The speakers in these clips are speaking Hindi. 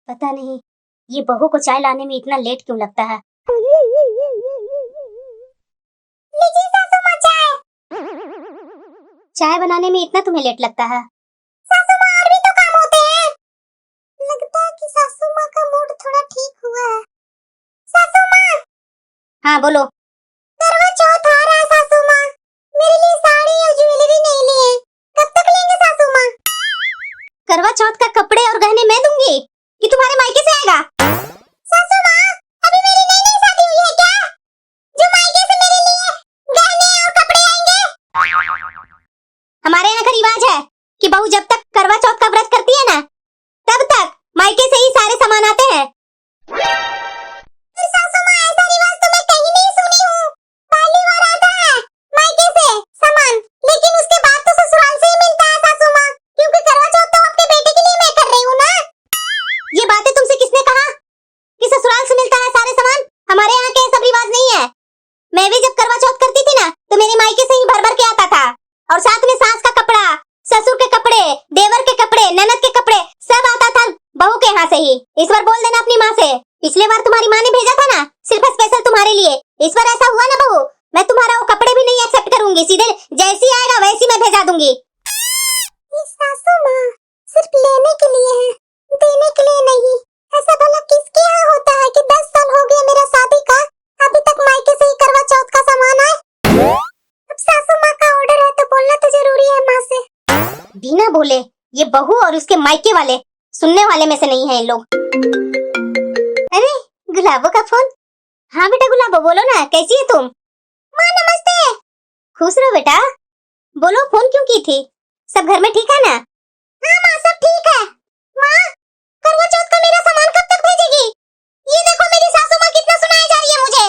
पता नहीं ये बहू को चाय लाने में इतना लेट क्यों लगता है। लीजिए सासू माँ चाय। चाय बनाने में इतना तुम्हें लेट लगता है? सासू माँ और भी तो काम होते हैं। लगता है कि सासू माँ का मूड थोड़ा ठीक हुआ है। सासू माँ। हाँ बोलो। करवा चौथ आ रहा है सासू माँ, मेरे लिए साड़ी और ज्वेलरी नहीं लिए, कब तक लेंगे सासू माँ? करवा चौथ का कपड़े और गहने मैं दूंगी कि तुम्हारे मायके से आएगा? सासू माँ, अभी मेरी नई नई शादी हुई है क्या, जो मायके से मेरे लिए गहने और कपड़े आएंगे? हमारे यहाँ का रिवाज है कि बहू जब तक करवा चौथ का व्रत करती है ना, तब तक मायके से ही सारे सामान आते हैं। सासू माँ, ऐसा रिवाज तो मैं कहीं नहीं सुनी हूँ। पहली बार आता है मायके से सामान, लेकिन उसके बाद तो ससुराल से ही मिलता है सासू माँ, क्योंकि करवा चौथ तो अपने बेटे के लिए मैं कर रही हूँ ना। ये बातें तुमसे किसने कहा कि ससुराल से मिलता है सारे सामान? हमारे यहाँ के सब रिवाज नहीं है। मैं भी जब करवा चौथ करती थी ना, तो मेरे मायके से ही भर भर के आता था, और साथ में सास का कपड़ा, ससुर के कपड़े, देवर के कपड़े, ननद के कपड़े सब आता था बहू के यहाँ से ही। इस बार बोल देना अपनी माँ से, पिछले बार तुम्हारी माँ ने भेजा था ना सिर्फ स्पेशल तुम्हारे लिए, इस बार ऐसा हुआ ना बहू, मैं तुम्हारा वो कपड़े भी नहीं एक्सेप्ट करूंगी, सीधे जैसी आएगा वैसी मैं भेजा दूंगी। ये सासू माँ सिर्फ लेने के लिए है, देने के लिए नहीं। ऐसा भला किसके यहाँ होता है कि 10 साल हो गए मेरा शादी का, अभी तक मायके से ही करवा चौथ का सामान आए। अब सासू माँ का ऑर्डर है तो बोलना तो जरूरी है माँ से। बिना बोले ये बहू और उसके मायके वाले सुनने वाले में से नहीं है इन लोग। अरे गुलाबो का फोन। हाँ बेटा गुलाबो, बोलो ना, कैसी है तुम? माँ नमस्ते। खुश रहो बेटा। बोलो फोन क्यों की थी? सब घर में ठीक है ना? हाँ माँ सब ठीक है। माँ करवा चौथ का मेरा सामान कब तक भेजेगी? ये देखो मेरी सासू माँ कितना सुनाई जा रही है मुझे।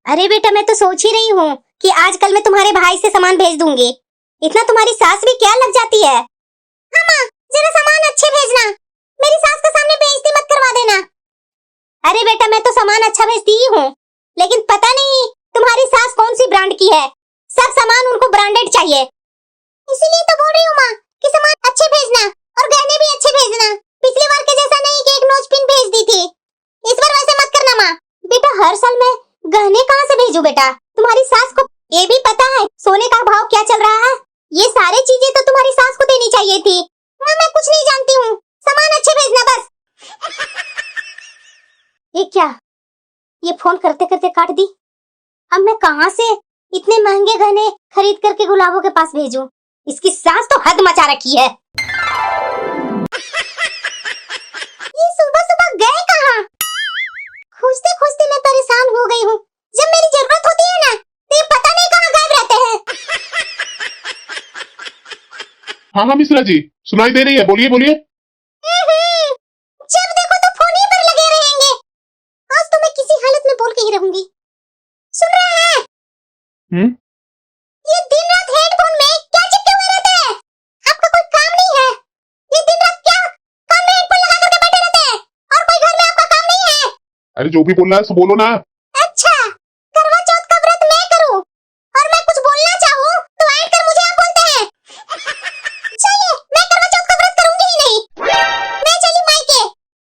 अरे बेटा मैं तो सोच ही रही हूँ कि आजकल मैं तुम्हारे भाई से सामान भेज दूंगी, इतना तुम्हारी सास भी क्या लग जाती है। हाँ माँ जरा सामान अच्छे भेजना, मेरी सास के सामने बेइज्जती मत करवा देना। अरे बेटा मैं तो सामान अच्छा भेजती ही हूँ, लेकिन पता नहीं तुम्हारी सास कौन सी ब्रांड की है, सब सामान उनको ब्रांडेड चाहिए, इसीलिए तो बोल रही हूँ माँ कि सामान अच्छे भेजना और गहने भी अच्छे भेजना। पिछली बार के जैसा नहीं कि एक नोज पिन भेज दी थी, इस बार वैसे मत करना माँ। बेटा हर साल मैं गहने कहाँ से भेजूं बेटा? तुम्हारी सास को ये भी पता है सोने का भाव क्या चल रहा है, ये सारी चीजें तो तुम्हारी सास को देनी चाहिए थी। माँ मैं कुछ नहीं जानती हूँ, सामान अच्छे भेजना बस। ये क्या, ये फोन करते करते काट दी। अब मैं कहाँ से इतने महंगे गहने खरीद करके गुलाबों के पास भेजूं? इसकी सास तो हद मचा रखी है। ये सुबह सुबह गए कहाँ? खोजते खोजते मैं परेशान हो गई हूँ, जब मेरी जरूरत होती है ना तो ये पता नहीं कहाँ गायब रहते हैं। हाँ हाँ मिश्रा जी सुनाई दे रही है, बोलिए बोलिए। जब देखो तो फोन ही पर लगे रहेंगे, आज तो मैं किसी हालत में बोल के ही रहूंगी। सुन रहे हैं? ये दिन रात हेडफोन में क्या चिपके हुए रहते हैं? आपका कोई काम नहीं है? ये दिन रात क्या कान में हेडफोन लगा करके बैठे रहते हैं और कोई घर में आपका काम नहीं है? अरे जो भी बोलना है सो बोलो ना। अच्छा करवा चौथ का व्रत मैं करूं और मैं कुछ बोलना चाहूँ तो ऐड कर मुझे आप बोलते हैं। चलिए मैं करवा चौथ का व्रत करूंगी ही नहीं, मैं चली मायके।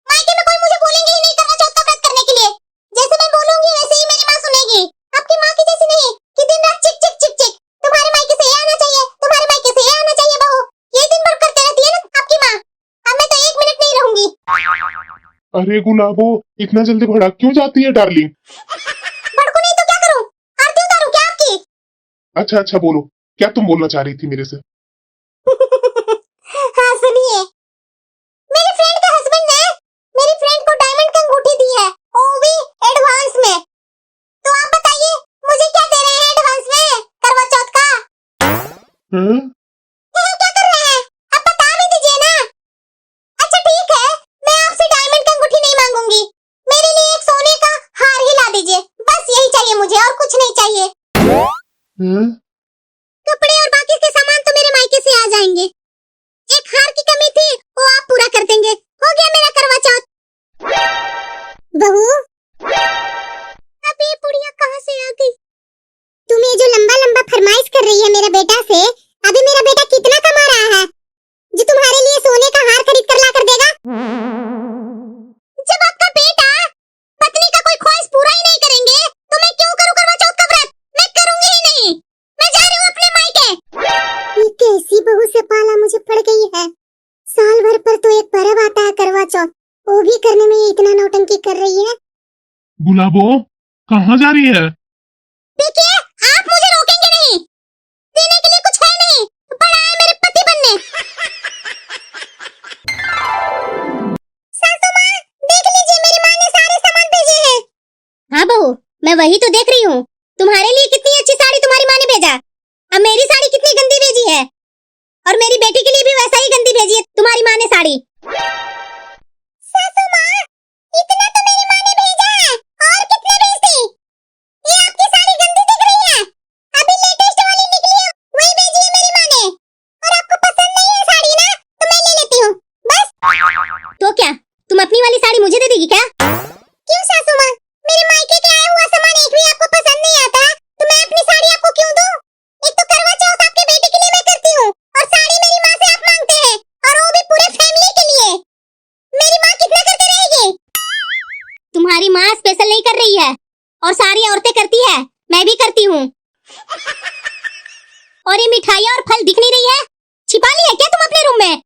मायके में कोई मुझे बोलेंगे ही नहीं करवा चौथ का व्रत करने के लिए, जैसे मैं बोलूंगी वैसे ही मेरी माँ सुनेगी। आपकी माँ की जैसी नहीं कि दिन रात चिक चिक चिक चिक, तुम्हारे मायके से ये आना चाहिए, तुम्हारे मायके से ये आना चाहिए बहू, ये दिन भर करते रहती है ना आपकी माँ। अब मैं तो 1 मिनट नहीं रहूंगी। अरे गुलाबो इतना जल्दी भड़क क्यों जाती है डार्लिंग? भड़कू नहीं तो क्या करूं? आरती उतारूं क्या आपकी? अच्छा अच्छा बोलो, क्या तुम बोलना चाह रही थी मेरे से? हाँ सुनिए, मेरी फ्रेंड के हस्बैंड ने मेरी फ्रेंड को डायमंड की अंगूठी दी है, वो भी एडवांस में। तो आप बताइए मुझे क्या दे रहे हैं एडवांस में करवा चौथ का? क्या कर रहे हैं? आप बता भी दीजिए ना। अच्छा ठीक है, मैं आपसे डायमंड की अंगूठी नहीं मांगूंगी, मेरे लिए एक सोने का हार ही ला दीजिए, बस यही चाहिए मुझे और कुछ नहीं चाहिए। कपड़े और बाकी के सामान तो मेरे मायके से आ जाएंगे, एक हार की कमी थी वो आप पूरा कर देंगे, हो गया मेरा करवा चौथ। बहू अब ये बुढ़िया कहाँ से आ गई? तुम ये जो लंबा लंबा फरमाइश कर रही है मेरा बेटा से, अभी मेरा बेटा कितना कमा रहा है जो तुम्हारे लिए सोने का हार खरीद कर ला कर देगा? चौथ, वो भी करने में ये इतना नौटंकी कर रही है। गुलाबो कहाँ जा रही है? देखिए, आप मुझे रोकेंगे नहीं। देने के लिए कुछ है नहीं, बड़ा है मेरे पति बनने। सासू माँ, देख लीजिए मेरी माँ ने सारे सामान भेजे हैं। हाँ बहू, मैं वही तो देख रही हूँ। तुम्हारे लिए कितनी अच्छी साड़ी तुम्हारी माँ ने भेजा। अब मेरी साड़ी कितनी गंदी भेजी है, और मेरी बेटी के लिए भी वैसा ही गंदी भेजी है तुम्हारी माँ ने साड़ी। सासू माँ, इतना तो मेरी माँ ने भेजा है, और कितने भेजती? ये आपकी साड़ी गंदी दिख रही है। अभी लेटेस्ट वाली निकली है, वही भेजी है मेरी माँ ने। और आपको पसंद नहीं है साड़ी ना, तो मैं ले लेती हूँ बस। तो क्या तुम अपनी वाली साड़ी मुझे दे देगी क्या? क्यों सासू माँ, मेरे मायके के आया हुआ सामान एक भी आपको पसंद नहीं आता, तो मैं अपनी साड़ी आपको क्यों दूं? एक तो करवा चौथ आपके बेटे के लिए मैं करती हूँ, और साड़ी मेरी माँ से आप मांगते हैं, और वो भी पूरे फैमिली के लिए। मेरी माँ कितना करती रहेगी? तुम्हारी माँ स्पेशल नहीं कर रही है, और सारी औरतें करती है, मैं भी करती हूँ। और ये मिठाइयाँ और फल दिख नहीं रही है, छिपा ली है क्या तुम अपने रूम में?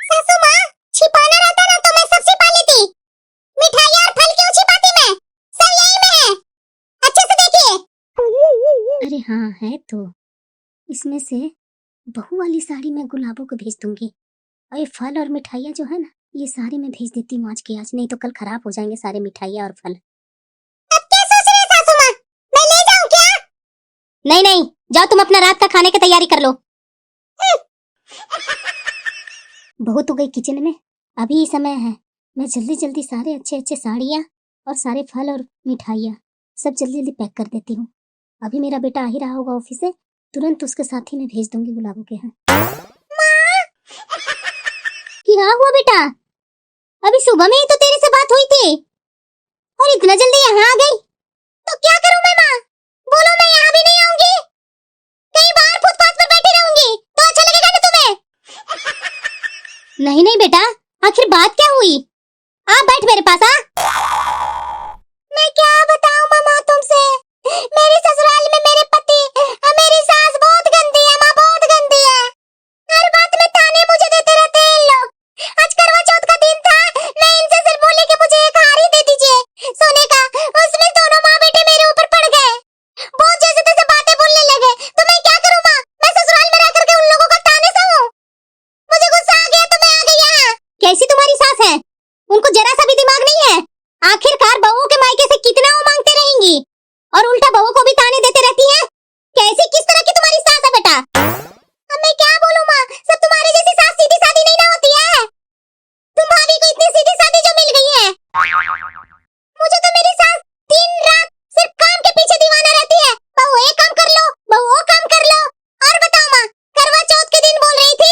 सासू माँ, छिपाना रहता ना तो मैं सब छिपा लेती। मिठाइयाँ और फल क्यों छिपाती मैं? सब यही में है, अच्छे से देखिए। अरे हाँ है तो, इसमें से बहू वाली साड़ी मैं गुलाबों को भेज दूंगी, और ये फल और मिठाइयाँ जो है ना, ये सारे मैं भेज देती हूँ आज के आज, नहीं तो कल खराब हो जाएंगे सारे मिठाइयाँ और फल। अब क्या सोच रहे हैं सासू माँ, मैं ले जाऊँ क्या? नहीं नहीं, जाओ तुम अपना रात का खाने की तैयारी कर लो। बहू तो गई किचन में, अभी ही समय है, मैं जल्दी जल्दी सारे अच्छे अच्छे साड़ियाँ और सारे फल और मिठाइयाँ सब जल्दी जल्दी पैक कर देती हूँ। अभी मेरा बेटा आ ही रहा होगा ऑफिस से, तुरंत उसके साथ ही मैं भेज दूंगी गुलाबों के यहाँ। क्या हुआ बेटा? अभी सुबह में ही तो तेरे से बात हुई थी, और इतना जल्दी यहाँ आ गई? तो क्या करूँ मैं माँ? बोलो मैं यहाँ भी नहीं आऊंगी, कहीं बाहर फुटपाथ पर बैठी रहूंगी, तो अच्छा लगेगा ना तुम्हें? नहीं नहीं बेटा, आखिर बात क्या हुई? आप बैठ मेरे पास। मैं क्या बताऊं मामा तुमसे, मेरे ससुराल में मेरे पति और मेरी सास बहुत गंदी है माँ, बहुत गंदी है। हर बात में ताने मुझे देते रहते हैं लोग। आज करवा चौथ का दिन था, मैं इनसे सिर्फ बोली कि मुझे एक हार ही दे दीजिए सोने का, उसमें दोनों माँ बेटे मेरे ऊपर पड़ गए, बहुत जैसे तैसे बातें बोलने लगे। तो मैं क्या करूं माँ, मैं ससुराल में रह करके उन लोगों को ताने सहूं? मुझे गुस्सा आ गया तो मैं आ गई यहाँ। कैसी तुम्हारी सास है, उनको जरा सा भी दिमाग नहीं है? आखिरकार बहू के मायके से कितना वो मांगते रहेंगी, और उल्टा बहू को भी ताने देते रहती है। कैसी किस तरह की तुम्हारी सास है बेटा? अब मैं क्या बोलूं माँ, सब तुम्हारे जैसी सास सीधी सादी नहीं ना होती है। तुम भाभी को इतनी सीधी सादी जो मिल गई है, मुझे तो मेरी सास दिन रात सिर्फ काम के पीछे दीवाना रहती है। बहू एक काम कर लो, बहू वो काम कर लो। और बताओ माँ, करवा चौथ के दिन बोल रही थी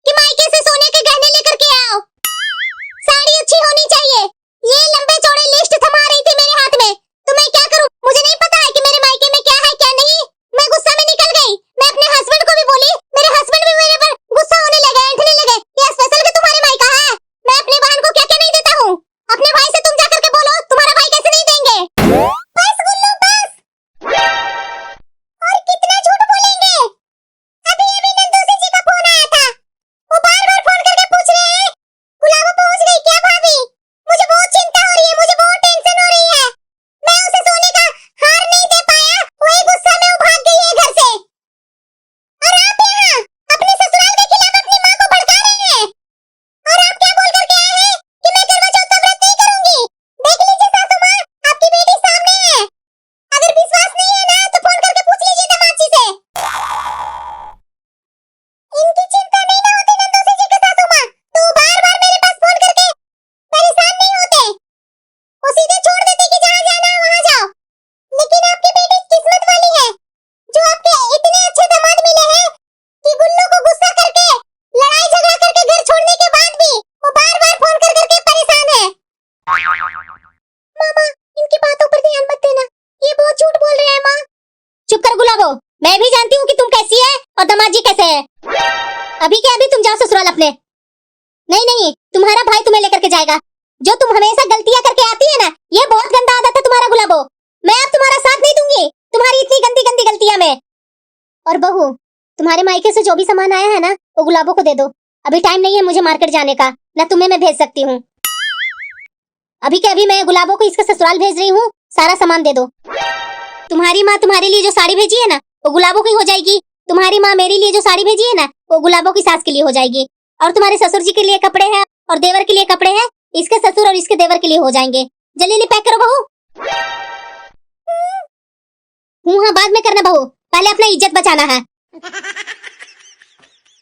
कि मायके से सोने के गहने लेकर के आओ, साड़ी अच्छी होनी चाहिए, ये लंबे चौड़े लिस्ट थमा रही थी मेरे हाथ में। तो मैं क्या करूं, मुझे नहीं पता है कि मेरे मायके में क्या है क्या नहीं। मैं गुस्सा में निकल गई, मैं अपने हस्बैंड को भी बोली, मेरे हस्बैंड भी मेरे पर गुस्सा होने लगे, ऐंठने लगे, ये स्पेशल के तुम्हारे मायका है। मैं अपनी बहन को क्या क्या नहीं देता हूँ, अपने भाई से तुम जाकर के बोलो, तुम्हारा भाई कैसे नहीं देंगे। बस गुल्लू बस, और कितना झूठ बोलेंगे। अभी अभी नंदूसी जी का फोन आया था, वो बार बार फोन करके पूछ रहे हैं गुलाबो पहुंच गई क्या भाभी? मुझे बहुत चिंता हो रही है, मुझे बहुत टेंशन हो रही है। मैं उसे सोने का हार नहीं दे पाया, वही गुस्सा में वो भाग गई है घर से। और आप यहाँ अपने ससुराल के खिलाफ अपनी माँ को भड़का रहे हैं, और आप क्या बोल करके आए हैं कि मैं करवा चौथ का व्रत नहीं करूंगी। देख लीजिए सासू माँ, आपकी बेटी सामने है, अगर विश्वास नहीं है ना तो फोन करके पूछ लीजिए दामाद जी से। इनकी चिंता नहीं ना होती नंदूसी जी के सासू माँ, तो बार बार मेरे पास फोन करके परेशान नहीं होते, वो सीधे छोड़ देते कि जहाँ जाना है वहाँ जाओ। लेकिन आपकी बेटी किस्मत वाली है, जो आपके इतने अच्छे दामाद मिले हैं कि गुल्लू को गुस्सा करके लड़ाई झगड़ा करके घर छोड़ने के बाद भी वो बार बार फोन कर करके परेशान है। मामा इनकी बातों पर ध्यान मत देना, ये बहुत झूठ बोल रहे हैं माँ। चुप कर गुलाबो, मैं भी जानती हूँ कि तुम कैसी है और दामाद जी कैसे है। अभी के अभी तुम जाओ ससुराल अपने। नहीं नहीं, तुम्हारा भाई तुम्हें लेकर के जाएगा। जो तुम हमेशा गलतियां करके आती है ना, ये बहुत गंदा आदत है तुम्हारा गुलाबो। मैं अब तुम्हारा साथ नहीं दूंगी तुम्हारी इतनी गंदी गंदी गलतियां में। और बहू, तुम्हारे मायके से जो भी सामान आया है ना, वो गुलाबो को दे दो। अभी टाइम नहीं है मुझे मार्केट जाने का, ना तुम्हें मैं भेज सकती हूँ। अभी के अभी मैं गुलाबों को इसके ससुराल भेज रही हूँ, सारा सामान दे दो। तुम्हारी माँ तुम्हारे लिए जो साड़ी भेजी है ना, वो गुलाबों की हो जाएगी। तुम्हारी माँ मेरे लिए जो साड़ी भेजी है ना, वो गुलाबों की सास के लिए हो जाएगी। और तुम्हारे ससुर जी के लिए कपड़े हैं और देवर के लिए कपड़े हैं, इसके ससुर और इसके देवर के लिए हो जाएंगे। जल्दी जल्दी पैक करो बहू। हाँ बाद में करना बहू, पहले अपना इज्जत बचाना है।